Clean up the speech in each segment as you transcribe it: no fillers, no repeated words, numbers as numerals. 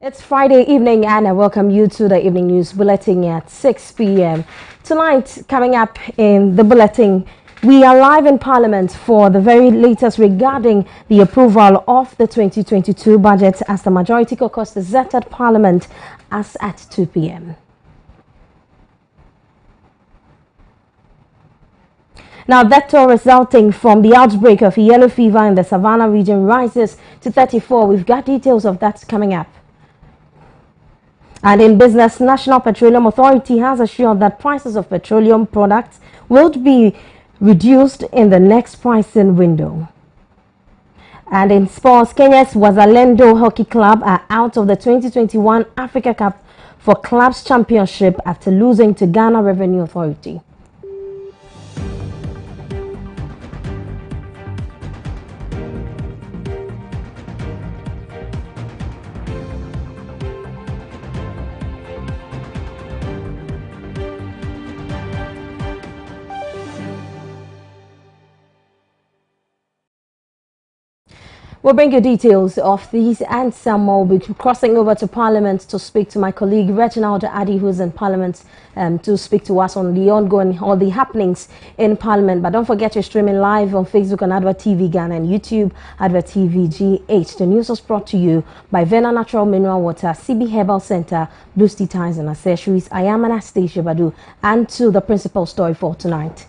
It's Friday evening and I welcome you to the evening news bulletin at 6 p.m. Tonight, coming up in the bulletin, we are live in Parliament for the very latest regarding the approval of the 2022 budget as the Majority Caucus deserted Parliament as at 2 p.m. Now, death toll resulting from the outbreak of yellow fever in the Savannah region rises to 34. We've got details of that coming up. And in business, National Petroleum Authority has assured that prices of petroleum products will be reduced in the next pricing window. And in sports, Kenya's Wazalendo Hockey Club are out of the 2021 Africa Cup for Clubs Championship after losing to Ghana Revenue Authority. We'll bring you details of these and some more. We'll be crossing over to Parliament to speak to my colleague Reginald Adi, who's in Parliament, to speak to us on the ongoing or the happenings in Parliament. But don't forget, you're streaming live on Facebook on Adoatv Ghana and YouTube Adoatv GH. The news was brought to you by Vena Natural Mineral Water, CB Herbal Center, Blue Sea Ties and Accessories. I am Anastasia Badu, and to the principal story for tonight.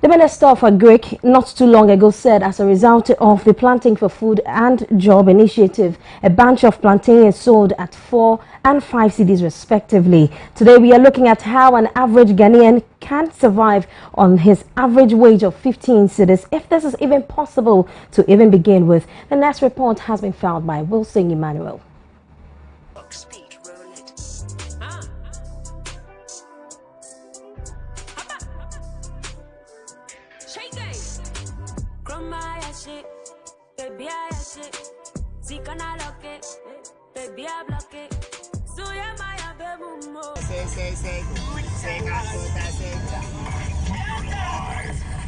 The Minister of Agric not too long ago said as a result of the Planting for Food and Job initiative, a bunch of plantain is sold at 4 and 5 cedis respectively. Today we are looking at how an average Ghanaian can survive on his average wage of 15 cedis, if this is even possible to even begin with. The next report has been filed by Wilson Emmanuel.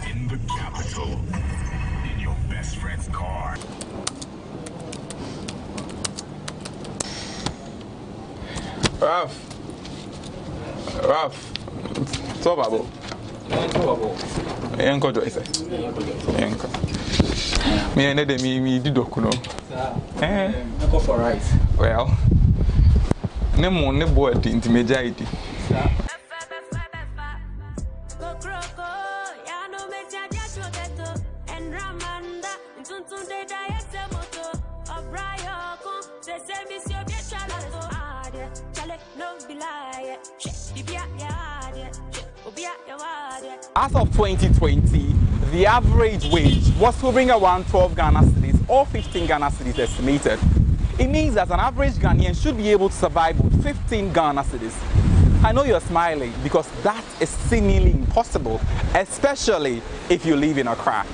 In the capital, in your best friend's car. Ralph, talk about. Enko Joyce. Enko. Me and me did okuno. Go for rice. Well, ne mo ne boy inti meja idi. As of 2020, the average wage was hovering around 12 Ghana cedis or 15 Ghana cedis estimated. It means that an average Ghanaian should be able to survive with 15 Ghana cedis. I know you're smiling because that is seemingly impossible, especially if you live in Accra.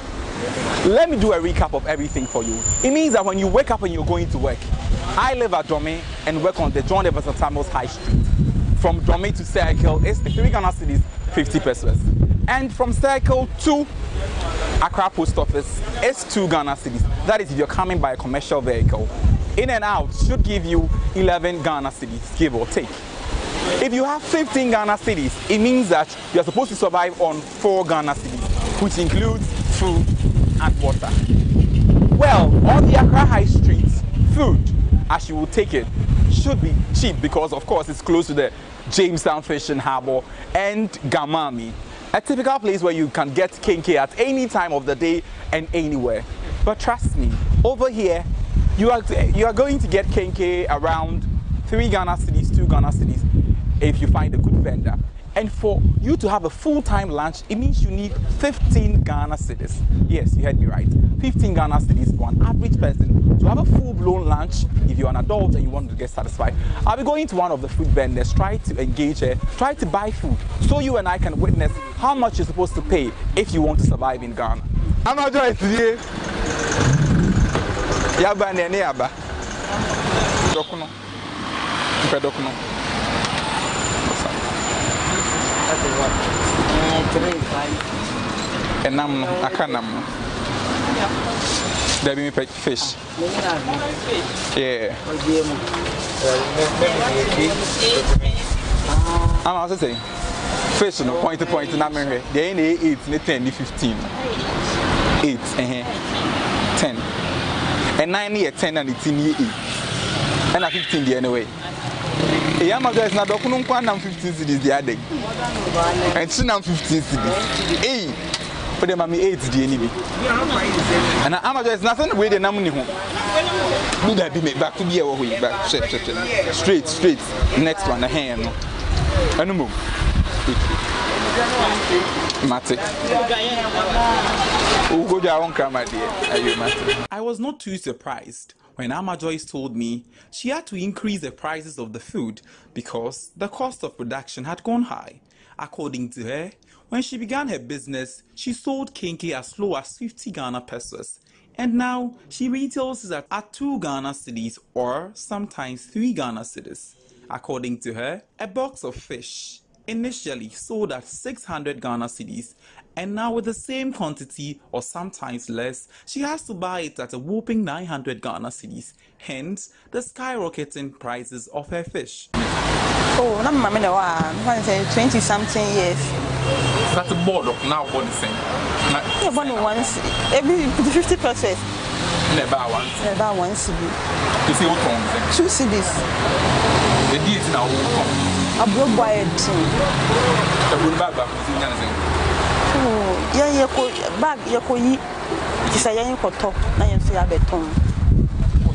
Let me do a recap of everything for you. It means that when you wake up and you're going to work, I live at Dome and work on the John Everson Samuels High Street. From Dome to Circle, it's 3 Ghana cedis, 50 pesos. And from Circle to Accra Post Office, it's 2 Ghana cedis. That is if you're coming by a commercial vehicle. In and out should give you 11 Ghana cedis, give or take. If you have 15 Ghana cedis, it means that you're supposed to survive on 4 Ghana cedis, which includes food and water. Well, on the Accra High Street, food, as you will take it, should be cheap because, of course, it's close to the Jamestown Fishing Harbour and Gamami, a typical place where you can get kenkey at any time of the day and anywhere. But trust me, over here, you are going to get kenkey around 3 Ghana cedis, 2 Ghana cedis if you find a good vendor. And for you to have a full-time lunch, it means you need 15 Ghana cedis. Yes, you heard me right. 15 Ghana cedis for an average person to have a full-blown lunch if you're an adult and you want to get satisfied. I'll be going to one of the food vendors, try to engage her, try to buy food, so you and I can witness how much you're supposed to pay if you want to survive in Ghana. I'm not joining today. Yaba nene yaba. Dokuno. Dokuno. Enam akanam. There be me fish. Yeah. I'm also saying fish no point to point na me hwe. There ain't 8, 10, 15. 8, 10. And 9 year 10 and 18 year 8. And 15 the anyway. Yeah, my guys, now don't know 15 cities the other day. And she now 15 cities. Hey, but them are me 8 the enemy. And I'm just nothing with the nominee home. Do that be made back to be a way back. Straight. Next one, a hand. And move. Mate. Go down, camera, dear. I was not too surprised when Ama Joyce told me she had to increase the prices of the food because the cost of production had gone high. According to her, when she began her business, she sold kenke as low as 50 Ghana pesos. And now she retails it at 2 Ghana cedis or sometimes 3 Ghana cedis. According to her, a box of fish initially sold at 600 Ghana cedis, and now with the same quantity or sometimes less, she has to buy it at a whopping 900 Ghana cedis, hence the skyrocketing prices of her fish. Oh, no, mamma, no, I say 20 something years. That's a board of now for the same. Yeah, once every 50%. Never once. You see what wrong? 2 cedis. The deal is now over. I broke by it. Oh, yeah, bag, you could eat. It's a young top, 9 feet of beton.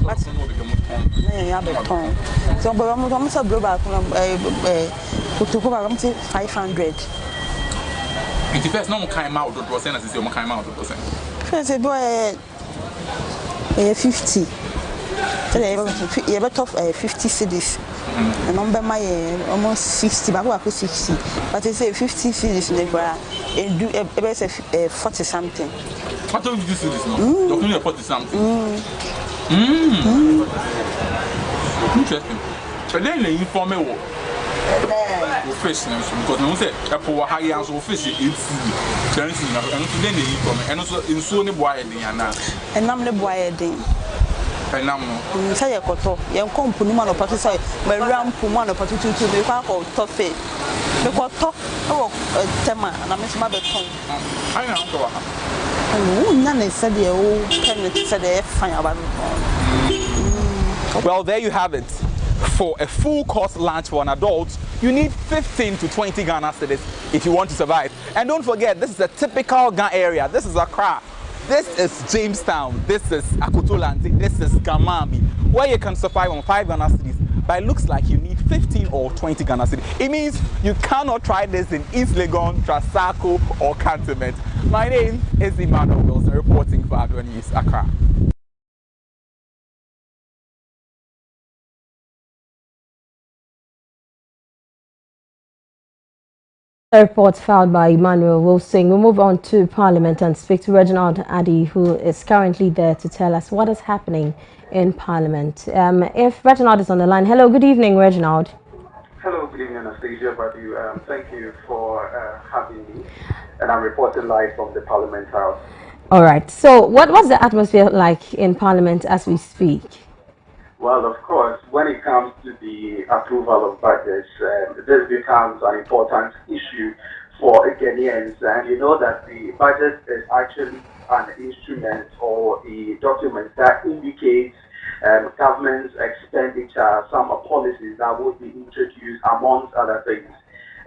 But I have a ton. So, but I'm almost a blow back to go around 500. It depends. No one came out of the percent as you came out of the percent. First, a boy 50. You have a top 50 cedis. And number my almost 60, but I 60. But they say 50 cedis in the bar and do a 40 something. What do you do this now? Don't 40 something. Interesting. But then they inform me fish because no say Apple high answer fish it's then they inform me and also in so ne boy and I'm the boy and I'm say koto yen company man of party say we ramp man of party to me kwa ko tofe me koto e tema na me ma beton I know go ha oh na said the o penalty said the fine about. Well, there you have it. For a full course lunch for an adult, you need 15 to 20 Ghana cedis if you want to survive. And don't forget, this is a typical Ghana area. This is Accra. This is Jamestown. This is Akutulanti. This is Gamambi, where you can survive on 5 Ghana cedis. But it looks like you need 15 or 20 Ghana cedis. It means you cannot try this in East Legon, Trasaco, or Cantonment. My name is Emmanuel Wilson, reporting for Adoa News, Accra. A report filed by Emmanuel Wilson. We'll move on to Parliament and speak to Reginald Addy, who is currently there to tell us what is happening in Parliament. If Reginald is on the line, hello, good evening, Reginald. Hello, good evening, Anastasia. Thank you for having me, and I'm reporting live from the Parliament House. All right. So, what's the atmosphere like in Parliament as we speak? Well, of course, when it comes to the approval of budgets, this becomes an important issue for Ghanaians. And you know that the budget is actually an instrument or a document that indicates government's expenditure, some policies that would be introduced, amongst other things.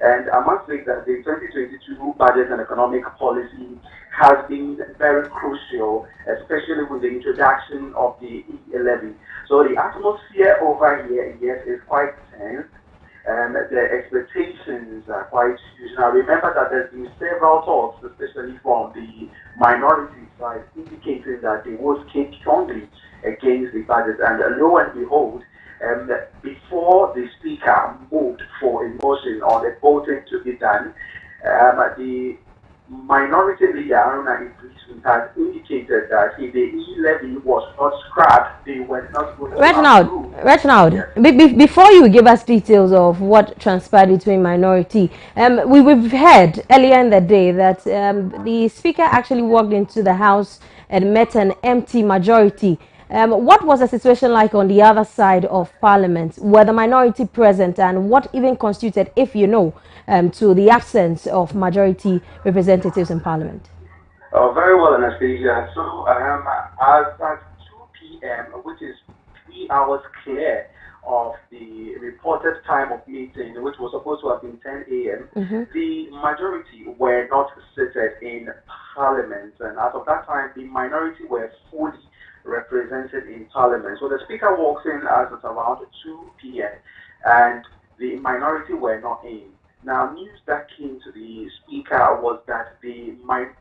And I must say that the 2022 budget and economic policy has been very crucial, especially with the introduction of the E11. So the atmosphere over here, yes, is quite tense, and the expectations are quite huge. Now remember that there's been several talks, especially from the minority side, indicating that they will came strongly against the budget. And lo and behold, before the speaker moved for a motion or the voting to be done, the minority leader Aruna Idris has indicated that if the E levy was not scrapped, they were not going to Reginald, yes. Before you give us details of what transpired between minority, we've heard earlier in the day that the speaker actually walked into the house and met an empty majority. What was the situation like on the other side of Parliament? Were the minority present, and what even constituted, if you know, to the absence of majority representatives in Parliament? Oh, very well, Anastasia. So, as at 2 p.m., which is 3 hours clear of the reported time of meeting, which was supposed to have been 10 a.m., the majority were not seated in Parliament. And as of that time, the minority were fully represented in Parliament. So the Speaker walks in as at around 2 p.m., and the minority were not in. Now, news that came to the Speaker was that the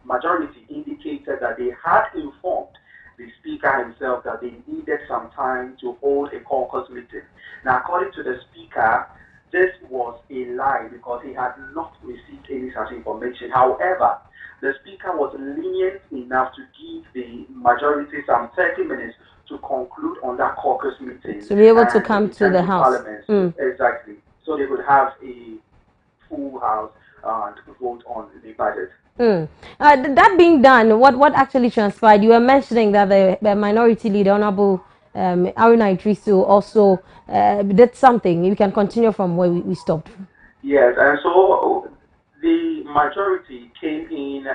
majority indicated that they had informed the Speaker himself that they needed some time to hold a caucus meeting. Now, according to the Speaker, this was a lie because he had not received any such information. However, the Speaker was lenient enough to give the majority some 30 minutes to conclude on that caucus meeting. To be able to come to the House. Parliament. Exactly. So they would have a full house to vote on the budget. That being done, what actually transpired? You were mentioning that the minority leader, Honorable Aruna Idrisu, also did something. You can continue from where we stopped. Yes, and so the majority came in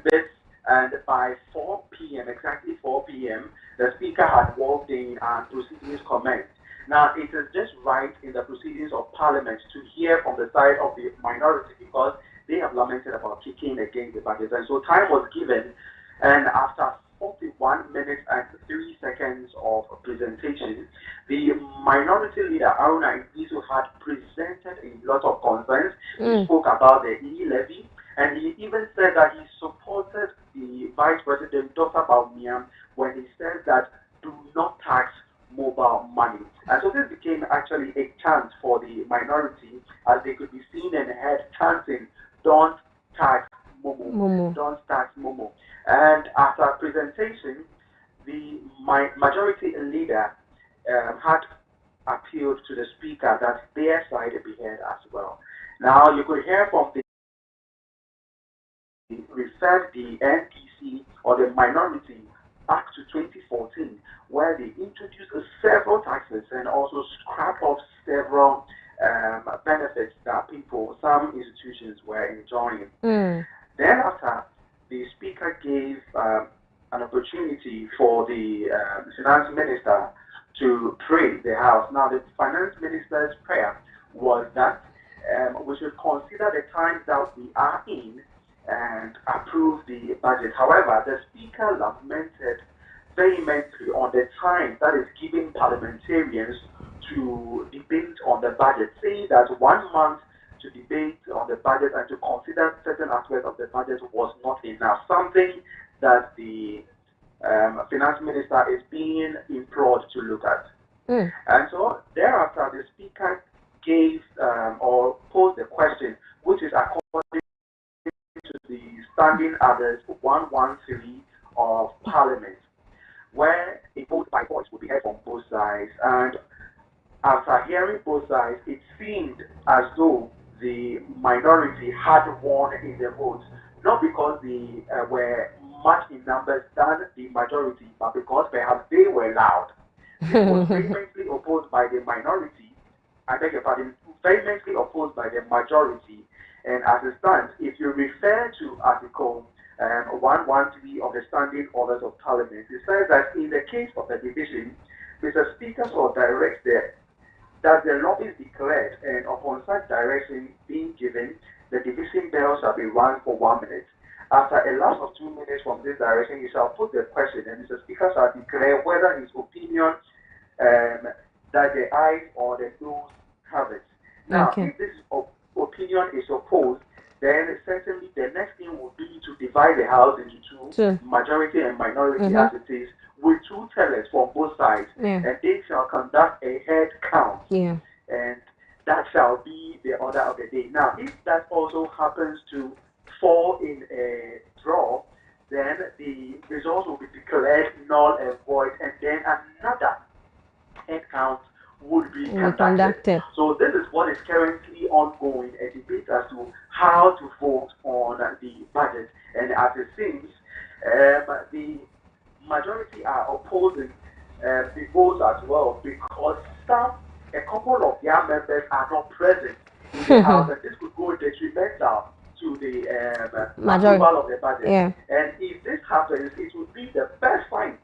this, and by 4 p.m., exactly 4 p.m., the Speaker had walked in and proceedings commenced. Now, it is just right in the proceedings of Parliament to hear from the side of the minority because they have lamented about kicking against the budget. And so time was given, and after 41 minutes and 3 seconds of presentation, the minority leader, Aruna Idrisu, had presented a lot of concerns. He spoke about the e-levy, and he even said that he supported the Vice President, Dr. Bawumia, when he said that do not tax mobile money. And so this became actually a chant for the minority, as they could be seen and heard chanting, don't tax Momo, don't tax Momo. And after presentation, the majority leader had appealed to the Speaker that their side be heard as well. Now you could hear from the referred the NPC or the minority back to 2014, where they introduced several taxes and also scrapped off several benefits that some institutions were enjoying. Then after, the Speaker gave an opportunity for the Finance Minister to pray the House. Now, the Finance Minister's prayer was that we should consider the times that we are in and approve the budget. However, the Speaker lamented vehemently on the time that is given parliamentarians to debate on the budget, saying that 1 month to debate on the budget and to consider certain aspects of the budget was not enough, something that the finance minister is being implored to look at. And so thereafter, the Speaker gave or posed the question, which is according to the Standing Orders 113 of Parliament, where a vote by voice would be heard from both sides. And after hearing both sides, it seemed as though the minority had won in the vote, not because they were much in numbers than the majority, but because perhaps they were loud. This was vehemently opposed by the minority, I beg your pardon, vehemently opposed by the majority. And as it stands, if you refer to Article 113 of the Standing Orders of Parliament, it says that in the case of a division, Mr. Speaker shall direct that the law is declared, and upon such direction being given, the division bell shall be rung for 1 minute. After a lapse of 2 minutes from this direction, he shall put the question, and Mr. Speaker shall declare whether his opinion that the ayes or the noes have it. Now, if this opinion is opposed, then certainly the next thing would be to divide the House into two, majority and minority as it is, with 2 tellers from both sides, and they shall conduct a head count, and that shall be the order of the day. Now, if that also happens to fall in a draw, then the results will be declared null and void, and then another head count would be conducted. So this is what is currently ongoing, a debate as to how to vote on the budget. And as it seems, The majority are opposing the votes as well because a couple of their members are not present in the House, and this could go detrimental to the approval of the budget. Yeah. And if this happens, it would be the first time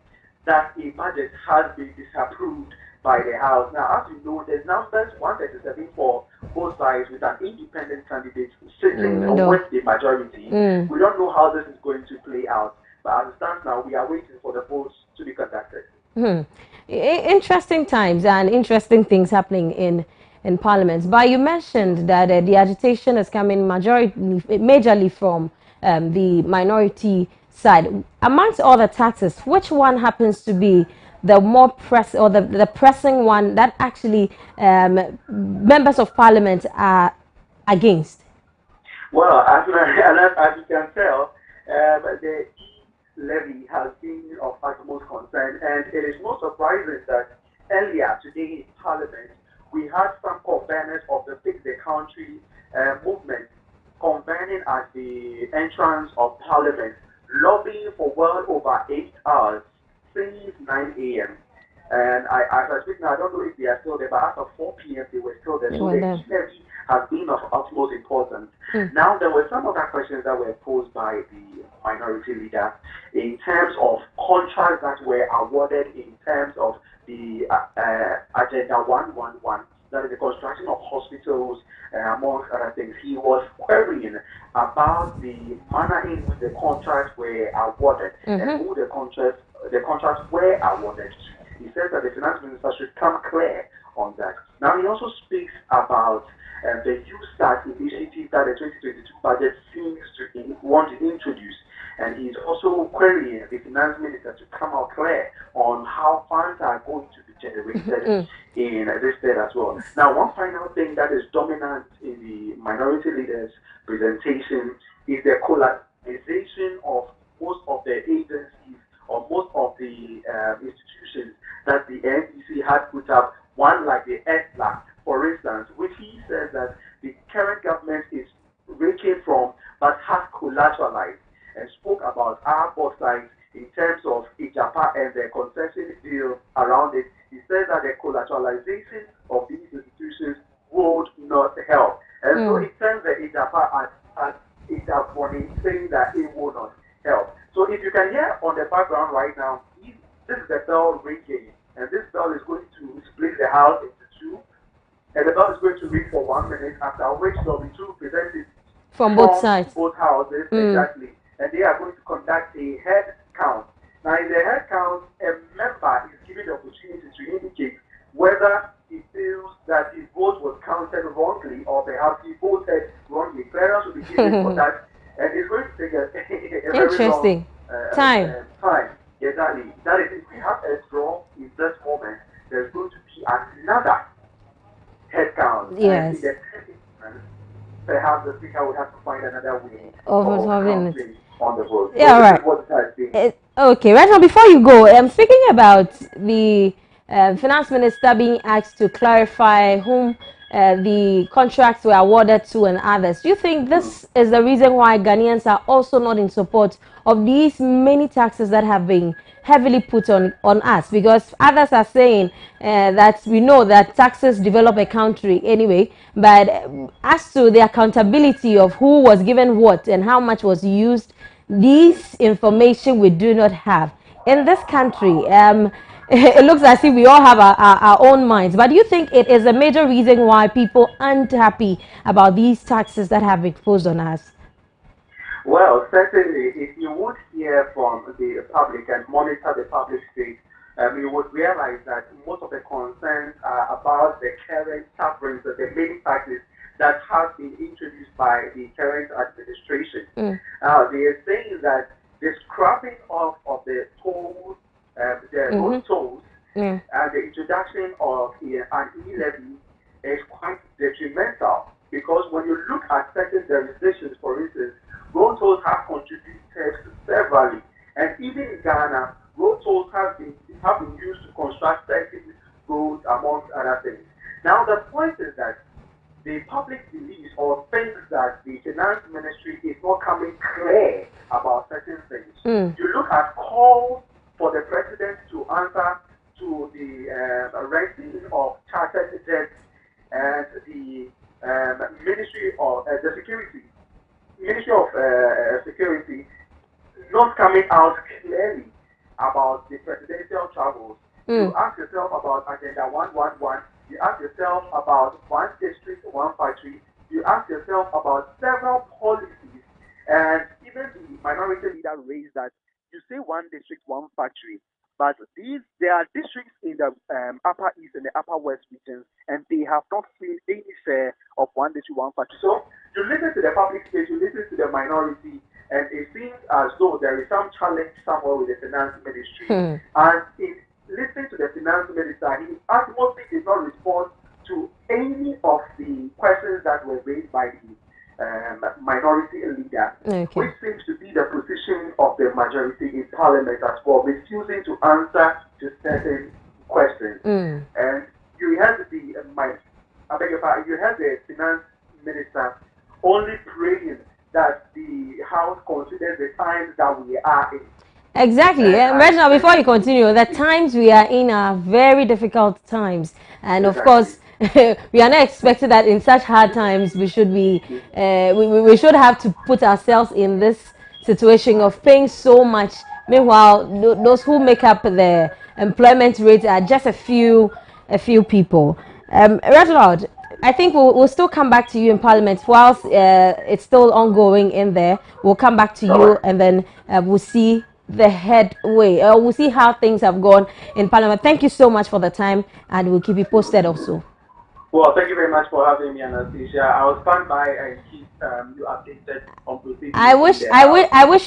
that a budget has been disapproved by the House. Now, as you know, the numbers 137 for both sides with an independent candidate sitting with the majority. We don't know how this is going to play out. But as it stands now, we are waiting for the votes to be conducted. Interesting times and interesting things happening in Parliament. But you mentioned that the agitation is coming majorly from the minority side. Amongst all the taxes, which one happens to be the more the pressing one that actually members of Parliament are against? Well, as you can tell, the levy has been of utmost concern, and it is not surprising that earlier today in Parliament we had some conveners of the Fix the Country movement convening at the entrance of Parliament, lobbying for well over 8 hours since 9 a.m. And as I speak now, I don't know if they are still there, but after 4 p.m. they were still there. So the levy has been of utmost importance. Now, there were some other questions that were posed by the minority leader in terms of contracts that were awarded in terms of the Agenda 111, that is the construction of hospitals, amongst other things. He was querying about the manner in which the contracts were awarded and who the contracts were awarded to. He says that the finance minister should come clear on that. Now, he also speaks about the USAT initiative that the 2022 budget seems to want to introduce. And he's also querying the finance minister to come out clear on how funds are going to be generated in this state as well. Now, one final thing that is dominant in the minority leaders' presentation is the collateralization of most of the agencies or most of the institutions that the NDC had put up, one like the ESLA, for instance, which he says that the current government is raking from but has collateralized, and spoke about our both sides in terms of Ijapa and the concession deal around it. He says that the collateralization of these institutions would not help. And so he turns the Ijapa as Ijaponi, saying that it will not help. So if you can hear on the background right now, this is the bell ringing, and this bell is going to split the house into two, and the bell is going to ring for 1 minute, after which there will be two representatives from both sides, both houses, exactly, and they are going to conduct a head count. Now, in the head count, a member is given the opportunity to indicate whether he feels that his vote was counted wrongly or perhaps he voted wrongly. Clearance will be given for that, and it's going to take a very long time. Exactly. That is, if we have a draw in this moment, there's going to be another head count. Yes. And perhaps the speaker would have to find another way of counting on the vote. Yeah, right. Okay, right now, before you go, I'm speaking about the finance minister being asked to clarify whom the contracts were awarded to and others. Do you think this is the reason why Ghanaians are also not in support of these many taxes that have been heavily put on us? Because others are saying that we know that taxes develop a country anyway, but as to the accountability of who was given what and how much was used, this information we do not have. In this country, it looks as if we all have our own minds. But do you think it is a major reason why people aren't happy about these taxes that have been imposed on us? Well, certainly, if you would hear from the public and monitor the public space, you would realize that most of the concerns are about the current sufferings of the many taxes that have been introduced by the current administration. They are saying that the scrapping off of the tolls, the road tolls, and the introduction of an e-levy is quite detrimental, because when you look at certain jurisdictions, for instance, road tolls have contributed severally, and even in Ghana, road tolls have been used to construct certain roads, amongst other things. Now, the point is that the public believes or thinks that the finance ministry is not coming clear about certain things. You look at calls for the president to answer to the renting of chartered jets and the Ministry of the Security, Ministry of Security, not coming out clearly about the presidential travels. You ask yourself about Agenda 111. You ask yourself about one district, one factory. You ask yourself about several policies, and even the minority leader raised that you say one district, one factory, but there are districts in the upper east and the upper west regions, and they have not seen any share of one district, one factory. So you listen to the public space, you listen to the minority, and it seems as though there is some challenge somewhere with the finance ministry. And in listening to the finance minister, he mostly did not respond to any of the questions that were raised by the minority leader, which seems to be the position of the majority in parliament as well, refusing to answer to certain questions. And you had you had the finance minister only praying that the House considers the times that we are in. Exactly. Reginald, before you continue, the times we are in are very difficult times. And of course, we are not expecting that in such hard times we should be, we should have to put ourselves in this situation of paying so much. Meanwhile, those who make up the employment rate are just a few people. Reginald, I think we'll still come back to you in Parliament whilst it's still ongoing in there. We'll come back to you and then we'll see the headway. We'll see how things have gone in Parliament. Thank you so much for the time, and we'll keep you posted also. Well, thank you very much for having me, Anastasia. I will stand by and keep you updated on proceedings. I wish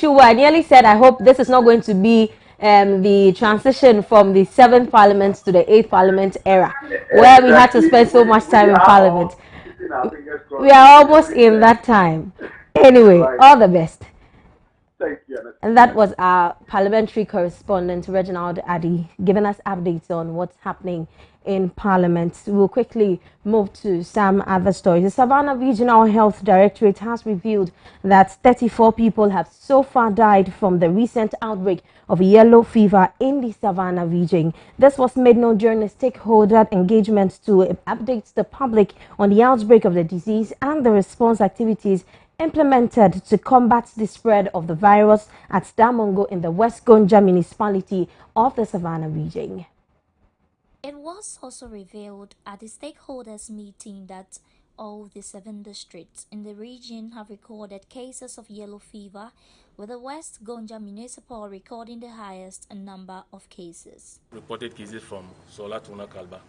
you were. I nearly said I hope this is not going to be the transition from the 7th Parliament to the 8th Parliament era, where we had to spend so much time in Parliament. We are almost in that time. Anyway, all the best. Thank you. And that was our parliamentary correspondent, Reginald Addy, giving us updates on what's happening in Parliament. We'll quickly move to some other stories. The Savannah Regional Health Directorate has revealed that 34 people have so far died from the recent outbreak of yellow fever in the Savannah region. This was made known during a stakeholder engagement to update the public on the outbreak of the disease and the response activities implemented to combat the spread of the virus at Damongo in the West Gonja municipality of the Savannah region. It was also revealed at the stakeholders meeting that all the 7 districts in the region have recorded cases of yellow fever, with the West Gonja municipal recording the highest number of cases. Reported cases from Sola Tuna Kalba,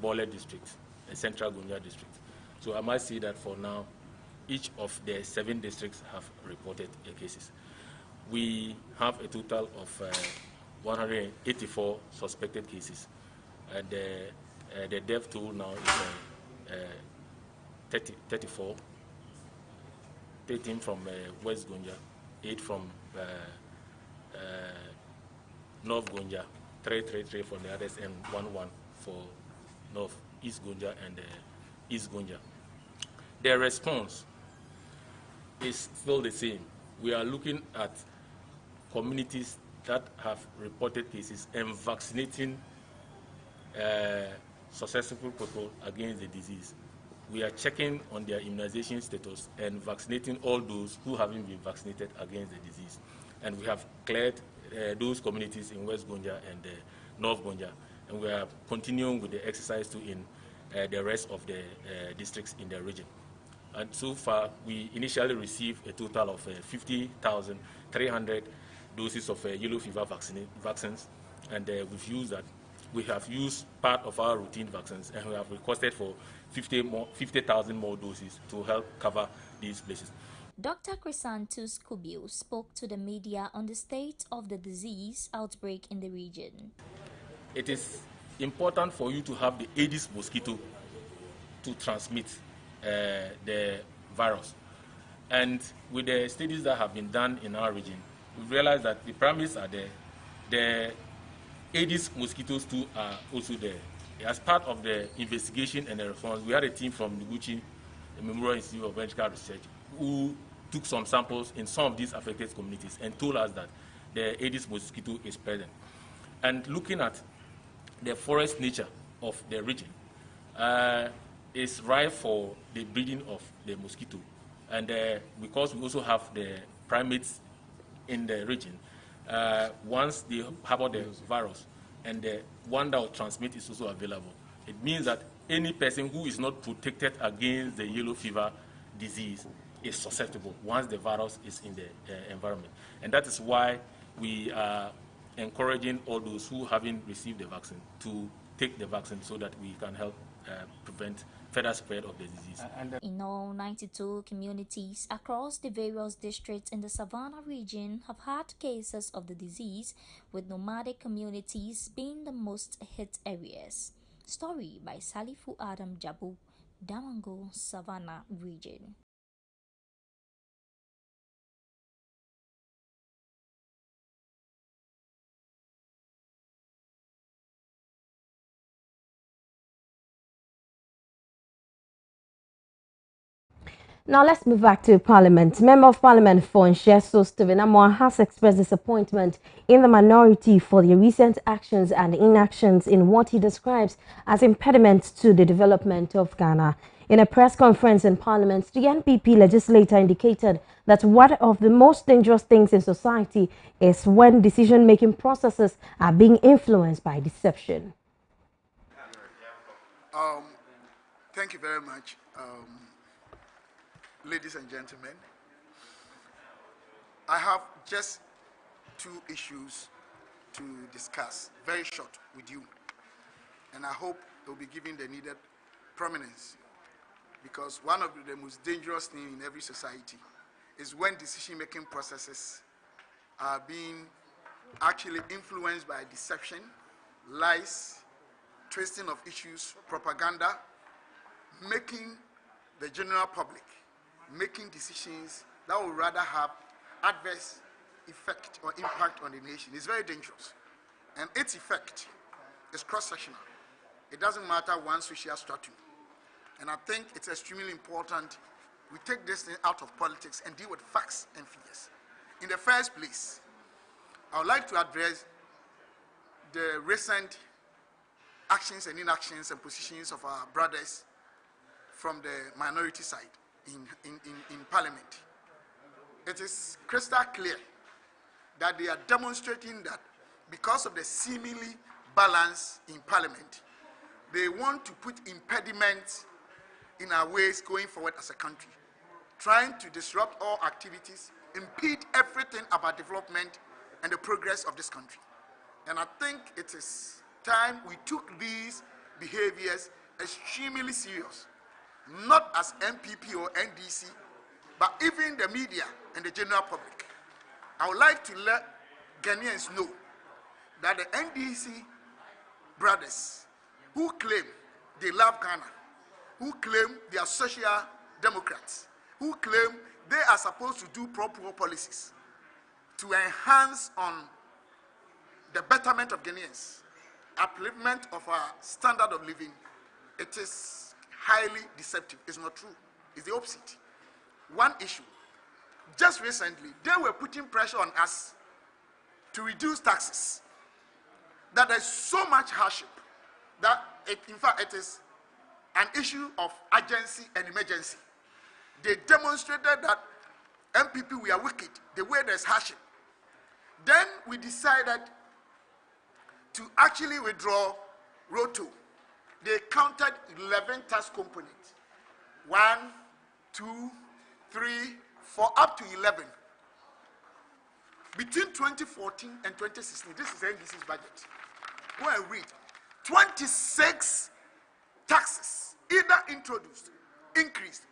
Bole district, and Central Gonja district. So I must say that for now, each of the 7 districts have reported cases. We have a total of 184 suspected cases, and the death toll now is 34, 13 from West Gonja, 8 from North Gonja, 3 from the others, and 1 for North East Gonja and East Gonja. The response is still the same. We are looking at communities that have reported cases and vaccinating successful people against the disease. We are checking on their immunization status and vaccinating all those who haven't been vaccinated against the disease. And we have cleared those communities in West Gonja and North Gonja. And we are continuing with the exercise too in the rest of the districts in the region. And so far, we initially received a total of 50,300 doses of yellow fever vaccines, and we have used part of our routine vaccines, and we have requested for 50,000 more doses to help cover these places. Dr. Chrysanthus Kubio spoke to the media on the state of the disease outbreak in the region. It is important for you to have the Aedes mosquito to transmit the virus. And with the studies that have been done in our region, we've realized that the parameters are there. The Aedes mosquitoes too are also there. as part of the investigation and the response, we had a team from Noguchi, the Memorial Institute of Medical Research, who took some samples in some of these affected communities and told us that the Aedes mosquito is present. And looking at the forest nature of the region, is ripe for the breeding of the mosquito. And because we also have the primates in the region, once they harbor the virus, and the one that will transmit is also available, it means that any person who is not protected against the yellow fever disease is susceptible once the virus is in the environment. And that is why we are encouraging all those who haven't received the vaccine to take the vaccine so that we can help prevent further spread of the disease. In all, 92 communities across the various districts in the Savannah region have had cases of the disease, with nomadic communities being the most hit areas. Story by Salifu Adam Jabu, Damango, Savannah region. Now let's move back to Parliament. Member of Parliament for Nsheso Stevenamwa has expressed disappointment in the minority for their recent actions and inactions in what he describes as impediments to the development of Ghana. In a press conference in Parliament, the NPP legislator indicated that one of the most dangerous things in society is when decision-making processes are being influenced by deception. Thank you very much. Ladies and gentlemen, I have just two issues to discuss, very short, with you. And I hope they'll be given the needed prominence, because one of the most dangerous things in every society is when decision-making processes are being actually influenced by deception, lies, twisting of issues, propaganda, making the general public making decisions that will rather have adverse effect or impact on the nation. It's very dangerous. And its effect is cross-sectional. It doesn't matter one social stratum. And I think it's extremely important we take this thing out of politics and deal with facts and figures. In the first place, I would like to address the recent actions and inactions and positions of our brothers from the minority side in Parliament. It is crystal clear that they are demonstrating that because of the seemingly balance in Parliament, they want to put impediments in our ways going forward as a country, trying to disrupt all activities, impede everything about development and the progress of this country. And I think it is time we took these behaviors extremely serious, not as MPP or NDC, but even the media and the general public. I would like to let Ghanaians know that the NDC brothers who claim they love Ghana, who claim they are social democrats, who claim they are supposed to do pro-poor policies to enhance on the betterment of Ghanaians, upliftment of our standard of living, it is highly deceptive. It's not true. It's the opposite. One issue. Just recently, they were putting pressure on us to reduce taxes. That there's so much hardship that, in fact, it is an issue of urgency and emergency. They demonstrated that MPP, we are wicked, the way there's hardship. Then we decided to actually withdraw Road 2. They counted 11 tax components. 1, 2, 3, 4, up to 11. Between 2014 and 2016, this is NDC's budget. Go and read. 26 taxes, either introduced, increased,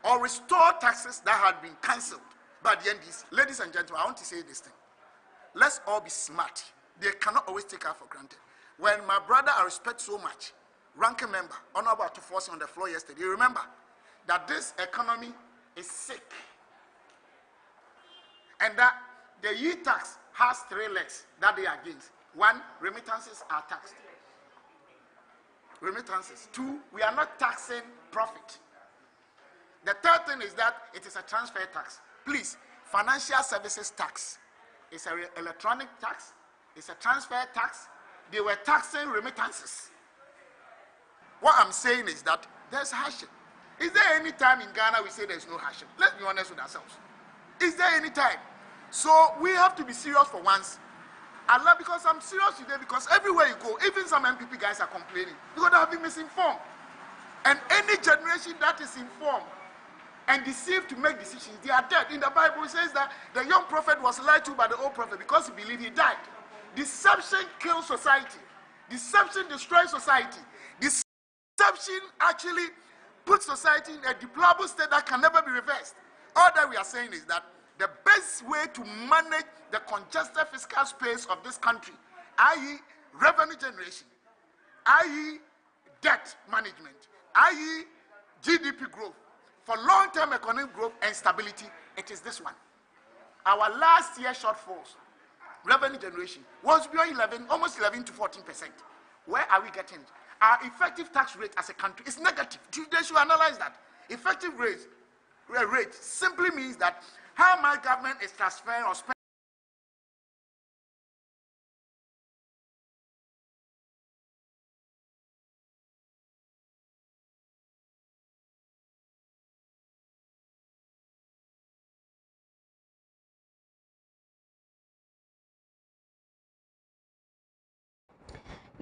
or restored taxes that had been cancelled by the NDC. Ladies and gentlemen, I want to say this thing. Let's all be smart. They cannot always take us for granted. When my brother I respect so much, ranking member, Honorable Atufosi on the floor yesterday, you remember that this economy is sick. And that the yield tax has 3 legs that they are against. 1, remittances are taxed. remittances. 2, we are not taxing profit. The third thing is that it is a transfer tax. Please, financial services tax is an electronic tax, it's a transfer tax. They were taxing remittances. What I'm saying is that there's hardship. Is there any time in Ghana we say there's no hardship? Let's be honest with ourselves. Is there any time? So we have to be serious for once. Allah, because I'm serious today, because everywhere you go, even some MPP guys are complaining because they have been misinformed. And any generation that is informed and deceived to make decisions, they are dead. In the Bible, it says that the young prophet was lied to by the old prophet because he believed he died. Deception kills society. Deception destroys society. Deception actually puts society in a deplorable state that can never be reversed. All that we are saying is that the best way to manage the congested fiscal space of this country, i.e. revenue generation, i.e. debt management, i.e. GDP growth, for long-term economic growth and stability, it is this one. Our last year shortfalls, revenue generation, was beyond almost 11 to 14%. Where are we getting it? Our effective tax rate as a country is negative. They should analyze that. Effective rate simply means that how my government is transferring or spending.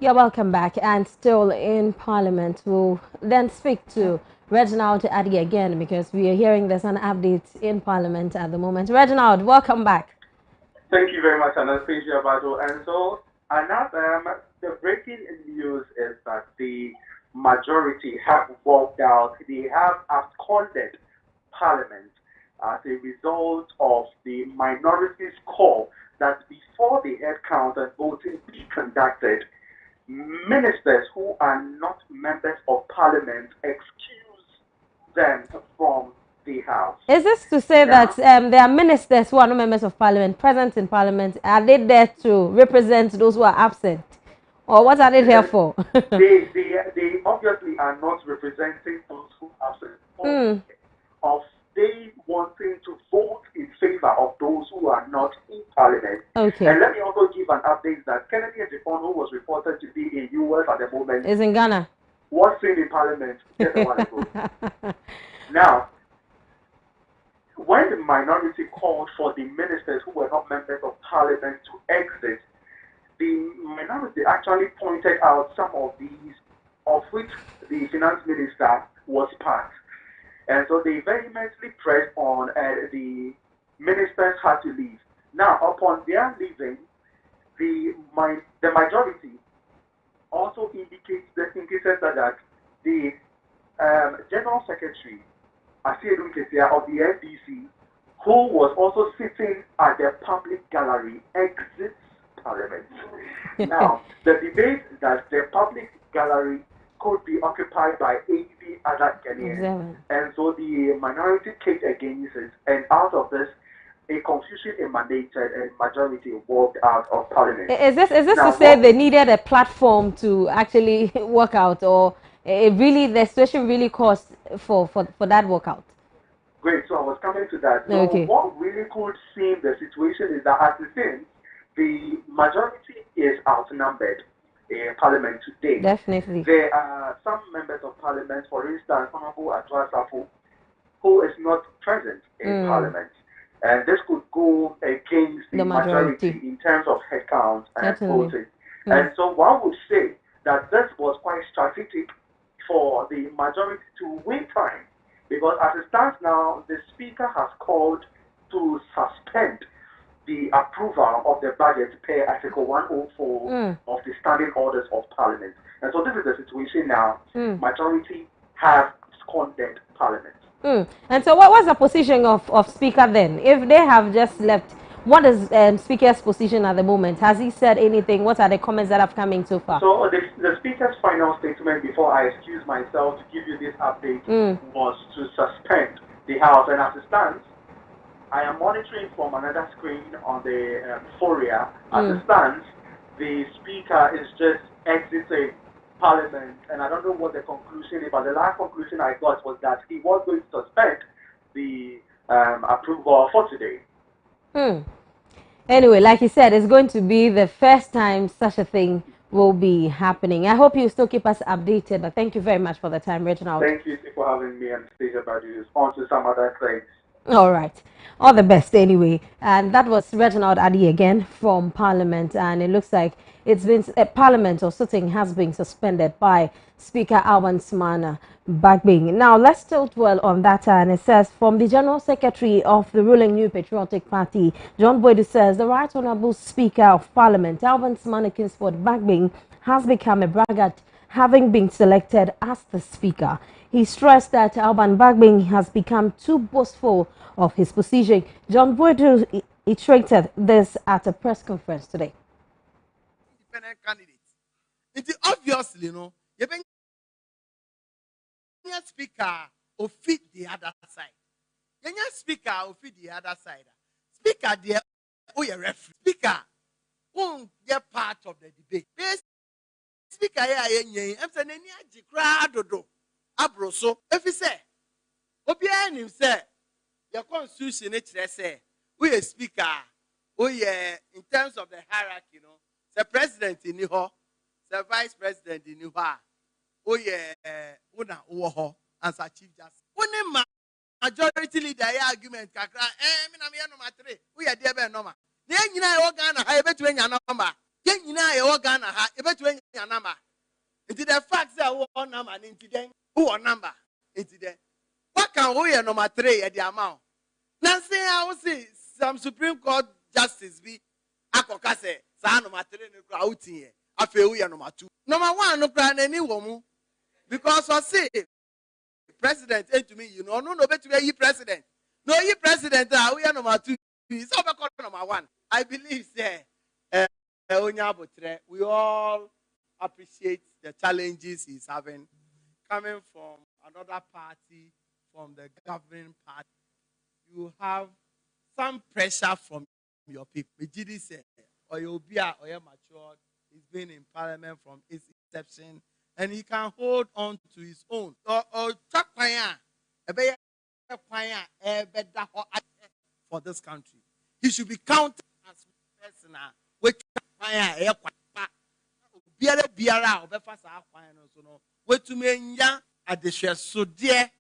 You're welcome back, and still in Parliament, we'll then speak to Reginald Addy again, because we are hearing there's an update in Parliament at the moment. Reginald, welcome back. Thank you very much, Anastasia Bado. And so, the breaking news is that the majority have walked out. They have absconded Parliament as a result of the minority's call that before the head count and voting be conducted, ministers who are not members of Parliament excuse them from the House. Is this to say that there are ministers who are not members of Parliament present in Parliament? Are they there to represent those who are absent? Or what are they there for? they obviously are not representing those who are absent. Of they wanting to vote in favor of those who are not in Parliament. Okay. And let me also give an update that Kennedy Ejifon, who was reported to be in US at the moment, is in Ghana. Was seen in Parliament just a while ago. Now, when the minority called for the ministers who were not members of Parliament to exit, the minority actually pointed out some of these, of which the finance minister was part. And so they vehemently pressed on, the ministers had to leave. Now, upon their leaving, the majority also indicated that the General Secretary of the NDC, who was also sitting at the public gallery, exits Parliament. Now, the debate that the public gallery could be occupied by 80 other Ghanaians. And so the minority kicked against it, and out of this, a confusion emanated and majority walked out of Parliament. Is this now, to say they needed a platform to actually work out, or the situation really caused for that walkout? Great, so I was coming to that. So what really could seem the situation is that as it seems, the majority is outnumbered in Parliament today. Definitely. There are some members of Parliament, for instance, Honorable Adoa, who is not present in Parliament. And this could go against the majority in terms of headcount and voting. And so one would say that this was quite strategic for the majority to win time, because as it stands now, the Speaker has called to suspend the approval of the budget per Article 104 of the Standing Orders of Parliament. And so this is the situation now. Majority have absconded Parliament. And so what was the position of Speaker then? If they have just left, what is Speaker's position at the moment? Has he said anything? What are the comments that have come in so far? So the Speaker's final statement before I excuse myself to give you this update was to suspend the House. And as it stands, I am monitoring from another screen on the Foria. As it stands, the Speaker is just exiting Parliament, and I don't know what the conclusion is, but the last conclusion I got was that he was going to suspend the approval for today. Anyway, like you said, it's going to be the first time such a thing will be happening. I hope you still keep us updated, but thank you very much for the time, Reginald. Thank you for having me and speak about this. On to some other things. All right. All the best anyway. And that was Reginald Addy again from Parliament. And it looks like it's been Parliament or sitting has been suspended by Speaker Alban Smana Bagbing. Now let's still dwell on that. And it says from the General Secretary of the ruling New Patriotic Party, John Boydu says the Right Honourable Speaker of Parliament, Alban Smana Kingsford Bagbing, has become a braggart, having been selected as the Speaker. He stressed that Alban Bagbing has become too boastful of his position. John Boydu iterated this at a press conference today. Independent candidates. It is obviously, you been speaker or fit the other side. You speaker or fit the other side. Speaker there, you referee. Speaker won't get part of the debate. Speaker, I'm saying, any crowd do. Abroso, if you say, Obian him say, your constitution say, we a speaker, in terms of the hierarchy, the president in New the vice president in New una uho as a chief justice. When majority leader argument kakra, me number 3, we are there number. Then you know Ghana, I bet you any number. Then you know Ghana, I bet you any number. Into the facts that one number into them. Who are number into there? What can we number 3 at the amount? Now say I will see some Supreme Court justice be akokase sa number 3 no crowd here. I feel we are number 2. Number 1 no crowd any woman because I say president to me, no bet to be president. No ye president we are number 2. So number 1. I believe say we all appreciate the challenges he's having. Coming from another party, from the governing party, you have some pressure from your people. Ejidi said, or you'll be matured. He's been in parliament from its inception, and he can hold on to his own. For this country, he should be counted as personal. Biara obefa sa akwan no so no wetumenya adehweso de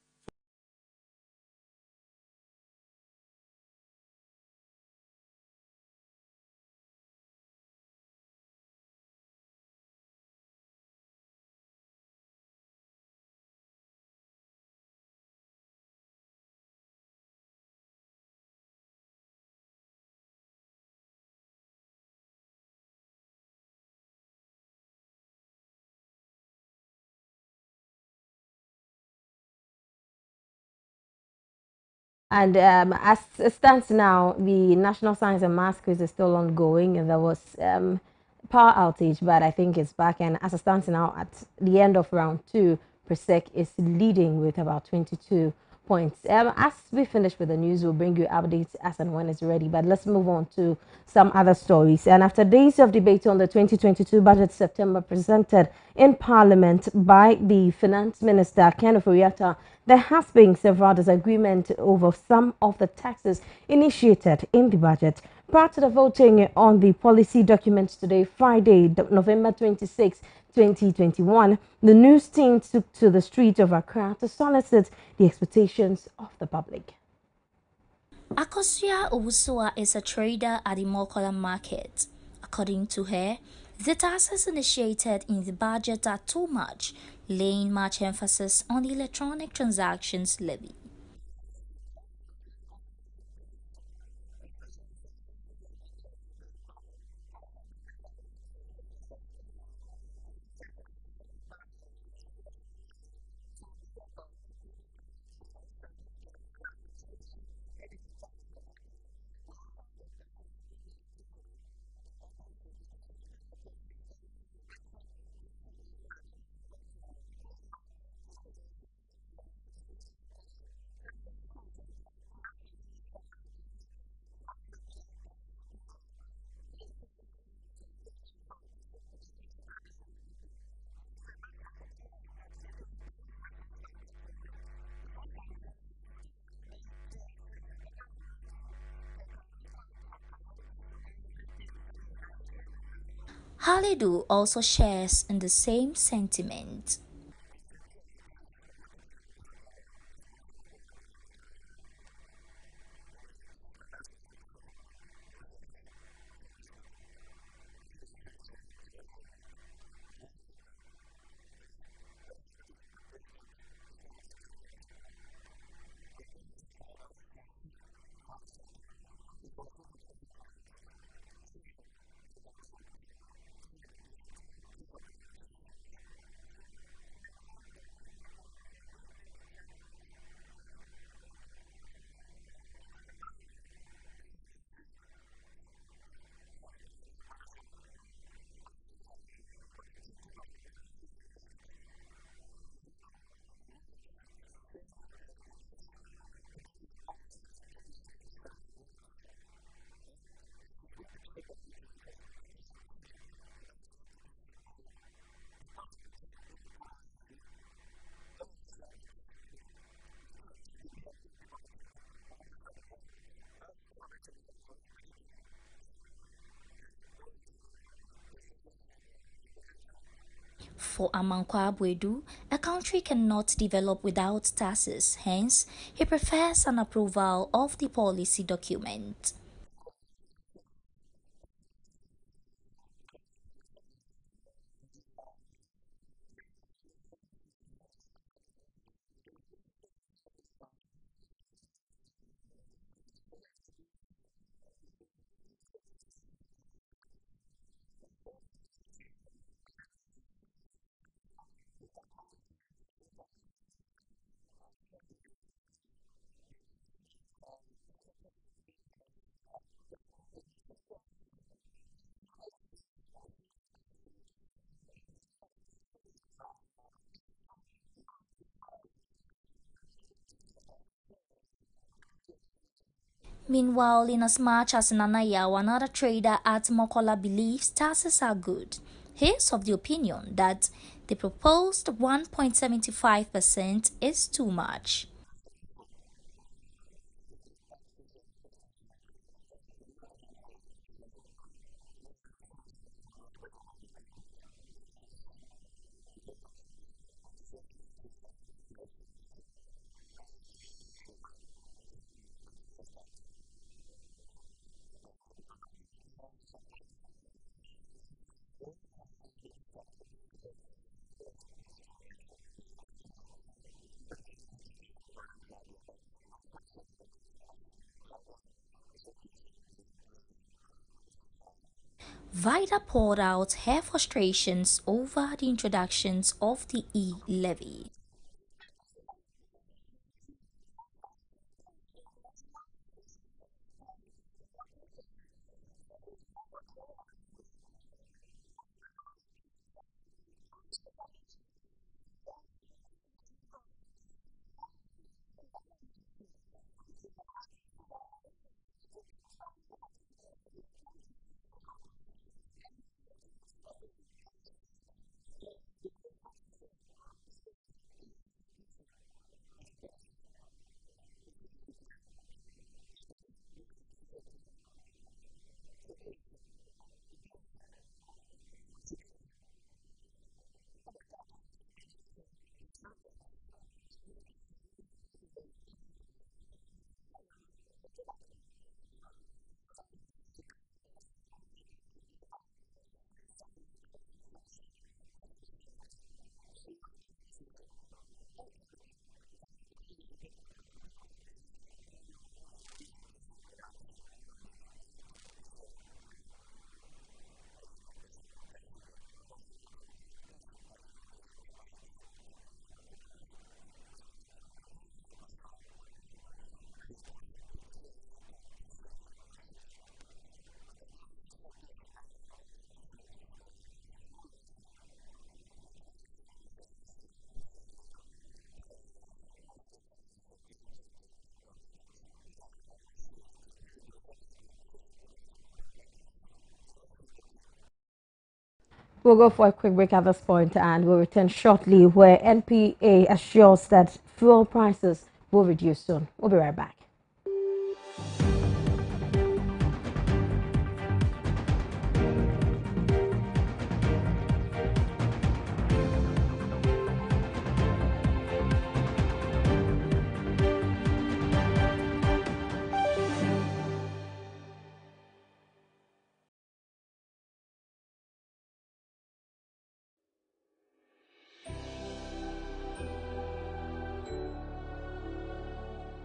And as it stands now, the National Science and Maths quiz is still ongoing. And there was power outage, but I think it's back. And as it stands now, at the end of round 2, Persec is leading with about 22 points. As we finish with the news, we'll bring you updates as and when it's ready. But let's move on to some other stories. And after days of debate on the 2022 budget September presented in Parliament by the Finance Minister, Ken Ofori-Atta, there has been several disagreements over some of the taxes initiated in the budget. Prior to the voting on the policy documents today, Friday, November 26, 2021, the news team took to the streets of Accra to solicit the expectations of the public. Akosia Owusuwa is a trader at the Mokola market. According to her, the taxes initiated in the budget are too much, laying much emphasis on the electronic transactions levy. Halidu also shares in the same sentiment. For Amankwa Abwedu, a country cannot develop without taxes. Hence, he prefers an approval of the policy document. Meanwhile, inasmuch as Nana Yaw, another trader at Mokola, believes taxes are good, he is of the opinion that the proposed 1.75% is too much. Vida poured out her frustrations over the introductions of the e-levy. We'll go for a quick break at this point and we'll return shortly where NPA assures that fuel prices will reduce soon. We'll be right back.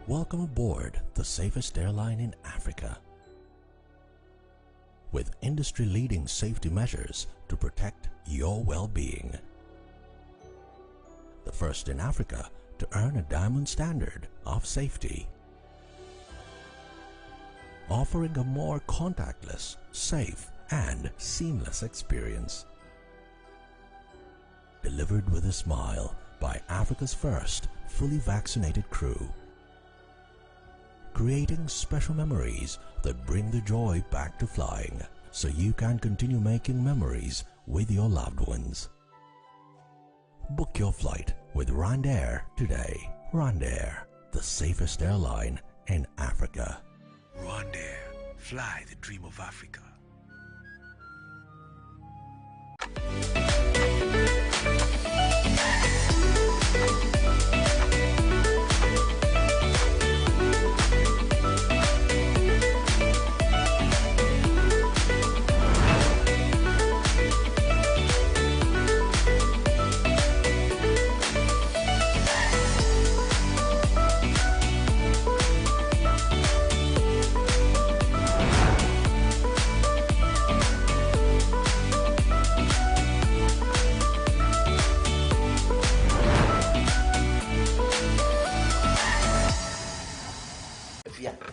Welcome aboard the safest airline in Africa. With industry-leading safety measures to protect your well-being. The first in Africa to earn a diamond standard of safety. Offering a more contactless, safe, and seamless experience. Delivered with a smile by Africa's first fully vaccinated crew. Creating special memories that bring the joy back to flying, so you can continue making memories with your loved ones. Book your flight with RwandAir today. RwandAir, the safest airline in Africa. RwandAir, fly the dream of Africa.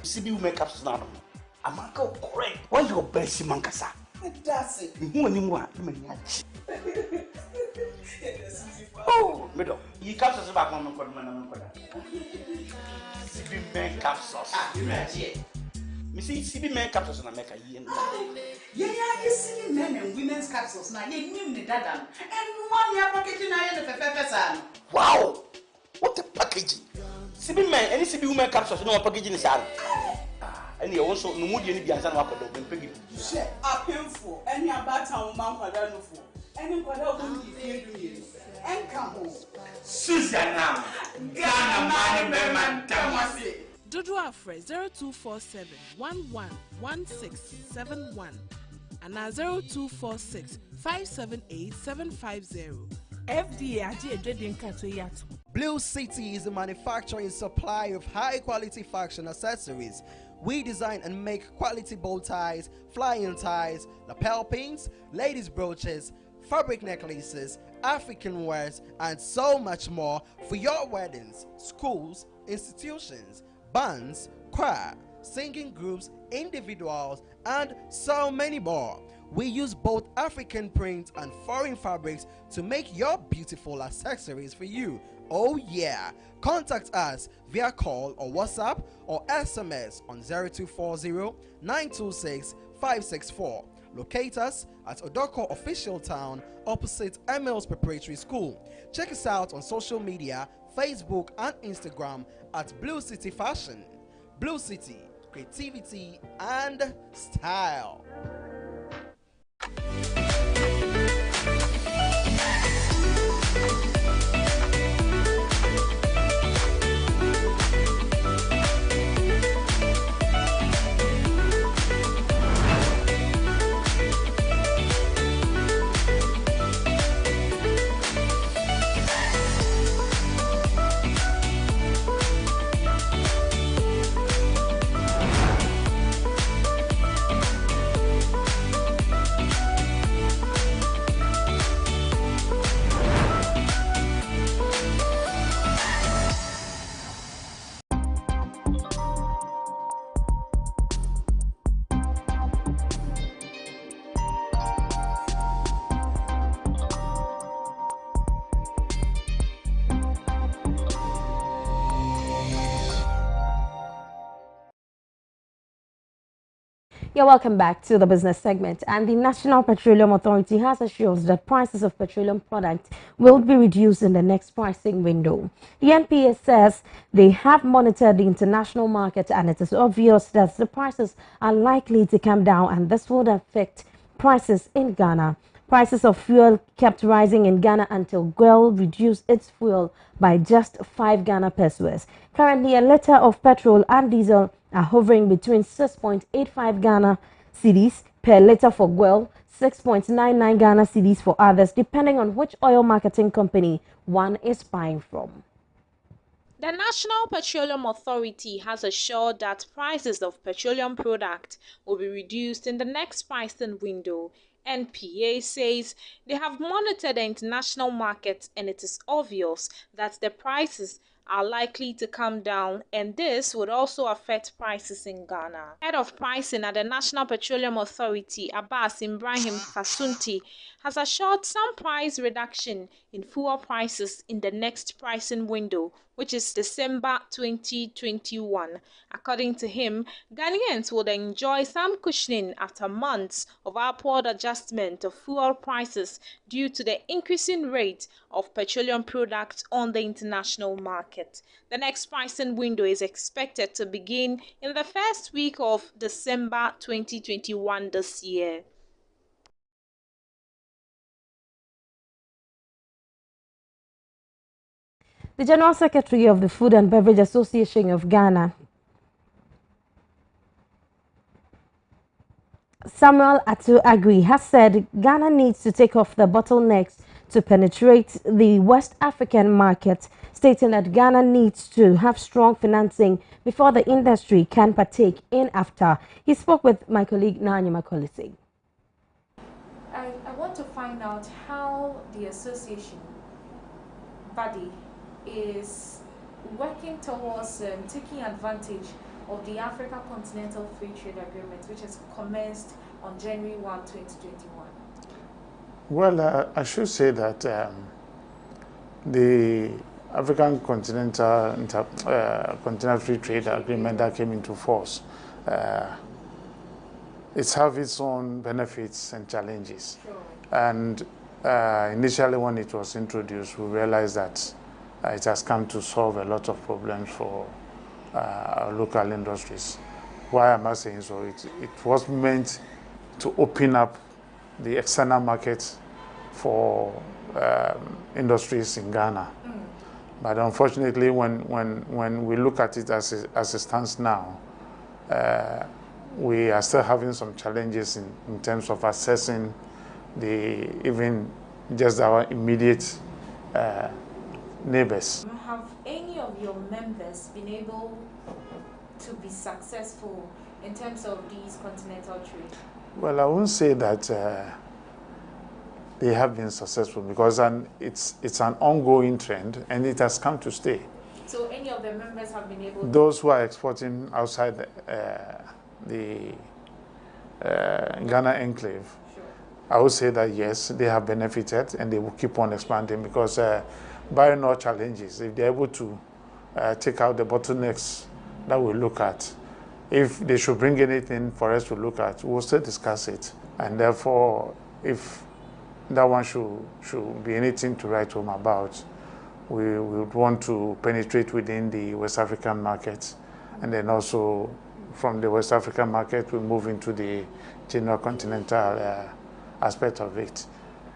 CB makeups now. I'm not correct. What's your best mankasa? That's it. Who anymore? Oh, middle. You captures back on CB makeups. You see, CB makeups and I make a year. Yeah, you see men and women's capsules now. You knew the dada. And 1 year packaging I had a pepper. Wow! What a packaging! CB men, any CB women capsules, no packaging is out. And you also no mood any bias and walk out of piggy. Share up him for any about town man Quadrano for any Quadrano you and come home. Susanna Ghana man, Tamasi. Dodo Afre 0247 111671 and 0246 578 750. FDA Blue City is a manufacturer and supplier of high-quality fashion accessories. We design and make quality bow ties, flying ties, lapel pins, ladies' brooches, fabric necklaces, African wares, and so much more for your weddings, schools, institutions, bands, choir, singing groups, individuals, and so many more. We use both African print and foreign fabrics to make your beautiful accessories for you. Oh yeah! Contact us via call or WhatsApp or SMS on 0240-926-564. Locate us at Odoko Official Town opposite Emils Preparatory School. Check us out on social media, Facebook and Instagram at Blue City Fashion. Blue City, creativity and style. Yeah, welcome back to the business segment. And the National Petroleum Authority has assured that prices of petroleum products will be reduced in the next pricing window. The NPA says they have monitored the international market and it is obvious that the prices are likely to come down and this would affect prices in Ghana. Prices of fuel kept rising in Ghana until GOIL reduced its fuel by just 5 Ghana pesos. Currently, a litre of petrol and diesel are hovering between 6.85 Ghana cedis per litre for GOIL, 6.99 Ghana cedis for others, depending on which oil marketing company one is buying from. The National Petroleum Authority has assured that prices of petroleum products will be reduced in the next pricing window. NPA says they have monitored the international market and it is obvious that the prices are likely to come down, and this would also affect prices in Ghana. Head of pricing at the National Petroleum Authority, Abbas Ibrahim Fasunti, has assured some price reduction in fuel prices in the next pricing window, which is December 2021. According to him, Ghanaians would enjoy some cushioning after months of upward adjustment of fuel prices due to the increasing rate of petroleum products on the international market. The next pricing window is expected to begin in the first week of December 2021 this year. The General Secretary of the Food and Beverage Association of Ghana, Samuel Ato Agri, has said Ghana needs to take off the bottlenecks to penetrate the West African market, stating that Ghana needs to have strong financing before the industry can partake in AFTA. He spoke with my colleague Nanya Makolisi. I want to find out how the association body is working towards taking advantage of the Africa Continental Free Trade Agreement, which has commenced on January 1, 2021. Well, I should say that the African Continental Free Trade Agreement that came into force, it's have its own benefits and challenges. Sure. And initially when it was introduced, we realized that it has come to solve a lot of problems for our local industries. Why am I saying so? It was meant to open up the external market for industries in Ghana. But unfortunately, when we look at it as it stands now, we are still having some challenges in terms of assessing even just our immediate neighbors. Have any of your members been able to be successful in terms of these continental trade? Well, I won't say that they have been successful because it's an ongoing trend and it has come to stay. So any of the members have been able to... Those who are exporting outside the Ghana enclave, sure, I would say that yes, they have benefited and they will keep on expanding because barring all challenges, if they're able to take out the bottlenecks that we look at, if they should bring anything for us to look at, we'll still discuss it. And therefore, if that one should be anything to write home about, we would want to penetrate within the West African market. And then also from the West African market, we move into the general continental aspect of it.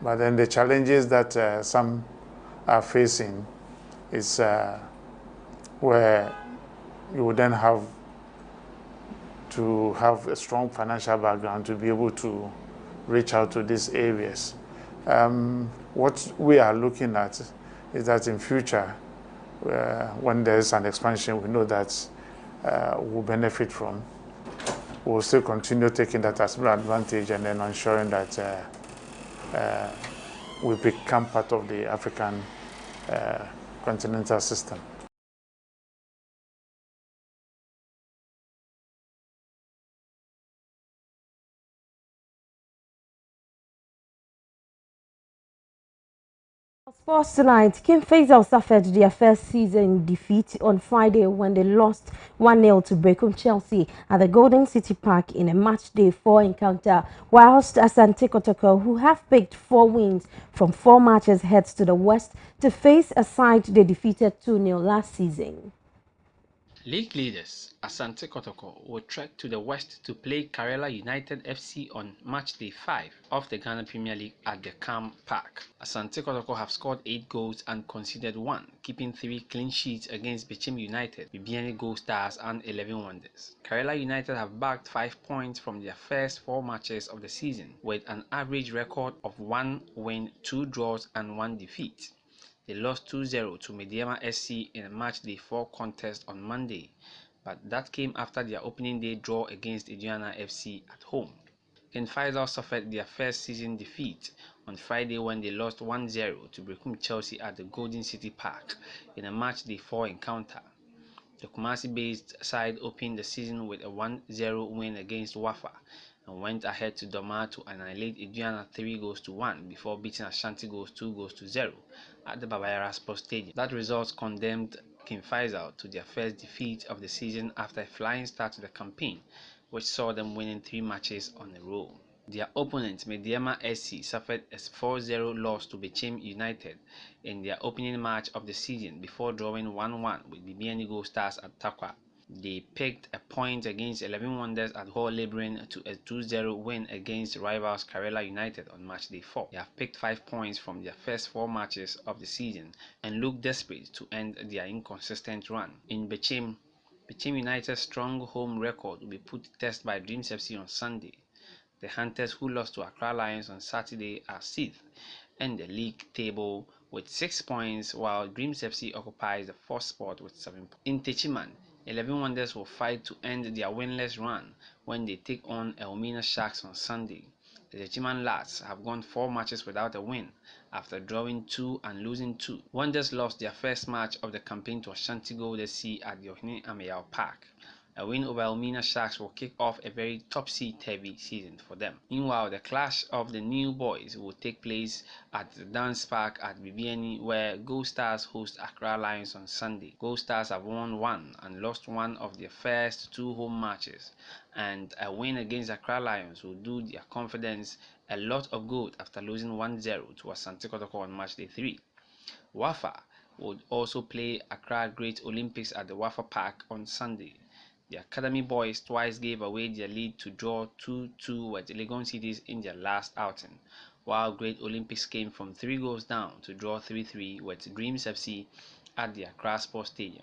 But then the challenges that some are facing is where you would then have to have a strong financial background to be able to reach out to these areas. What we are looking at is that in future, when there's an expansion, we know that we'll benefit from. We'll still continue taking that as an advantage and then ensuring that we become part of the African continental system. Sports tonight, King Faisal suffered their first season defeat on Friday when they lost 1-0 to Brecum Chelsea at the Golden City Park in a match day 4 encounter, whilst Asante Kotoko, who have picked 4 wins from 4 matches, heads to the west to face a side they defeated 2-0 last season. League leaders Asante Kotoko will trek to the west to play Karela United FC on match day 5 of the Ghana Premier League at the Calm Park. Asante Kotoko have scored 8 goals and conceded 1, keeping 3 clean sheets against Bichim United, Bibiani Gold Stars and 11 Wonders. Karela United have bagged 5 points from their first 4 matches of the season, with an average record of 1 win, 2 draws and 1 defeat. They lost 2-0 to Mediama SC in a match day 4 contest on Monday, but that came after their opening day draw against Aduana FC at home. Ken Faisal suffered their first season defeat on Friday when they lost 1-0 to Brekum Chelsea at the Golden City Park in a match day 4 encounter. The Kumasi-based side opened the season with a 1-0 win against Wafa and went ahead to Doma to annihilate Aduana 3-1 before beating Ashanti Goals 2-0 at the Babayara Sports Stadium. That result condemned King Faisal to their first defeat of the season after a flying start to the campaign, which saw them winning 3 matches on a row. Their opponent, Mediama SC, suffered a 4-0 loss to Bechem United in their opening match of the season before drawing 1-1 with Bibiani Gold Stars at Takwa. They picked a point against 11 Wonders at Hall Librin to a 2-0 win against rivals Karela United on match day 4. They have picked 5 points from their first 4 matches of the season and look desperate to end their inconsistent run. In Bechem United's strong home record will be put to test by Dreams FC on Sunday. The Hunters, who lost to Accra Lions on Saturday, are 6th in the league table with 6 points, while Dreams FC occupies the 4th spot with 7 points. In Techiman, 11 Wonders will fight to end their winless run when they take on Elmina Sharks on Sunday. The Techiman lads have gone 4 matches without a win after drawing 2 and losing 2. Wonders lost their first match of the campaign to Ashanti Gold SC at the Ohene Ameyao Park. A win over Elmina Sharks will kick off a very topsy-turvy season for them. Meanwhile, the clash of the new boys will take place at the Dance Park at Bibiani, where Gold Stars host Accra Lions on Sunday. Gold Stars have won 1 and lost 1 of their first 2 home matches, and a win against Accra Lions will do their confidence a lot of good after losing 1-0 to Asante Kotoko on match day 3. Wafa would also play Accra Great Olympics at the Wafa Park on Sunday. The Academy boys twice gave away their lead to draw 2-2 with Legon Cities in their last outing, while Great Olympics came from 3 goals down to draw 3-3 with Dreams FC at the Accra Sports Stadium.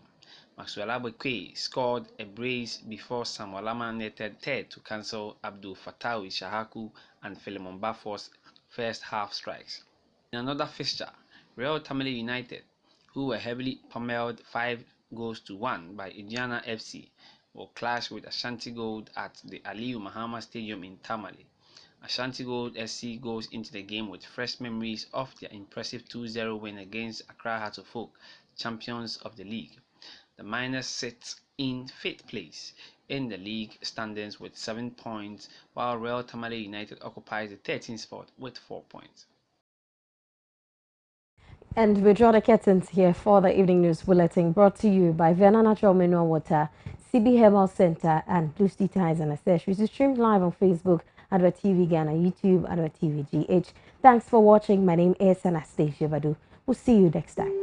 Maxwell Abekwe scored a brace before Samuel Lama netted third to cancel Abdul Fatawi Shahaku and Philemon Bafor's first half strikes. In another fixture, Real Tamale United, who were heavily pummeled 5-1 by Indiana FC, will clash with Ashanti Gold at the Aliyu Mahama Stadium in Tamale. Ashanti Gold SC goes into the game with fresh memories of their impressive 2-0 win against Accra Hearts of Oak, champions of the league. The Miners sit in 5th place in the league standings with 7 points, while Real Tamale United occupies the 13th spot with 4 points. And we draw the curtains here for the evening news bulletin, brought to you by Verna Natural Mineral Water, CB Herbal Center, and Blue Sea Ties and Accessories. It's streamed live on Facebook, Adoatv Ghana, YouTube, Adoatv GH. Thanks for watching. My name is Anastasia Badu. We'll see you next time.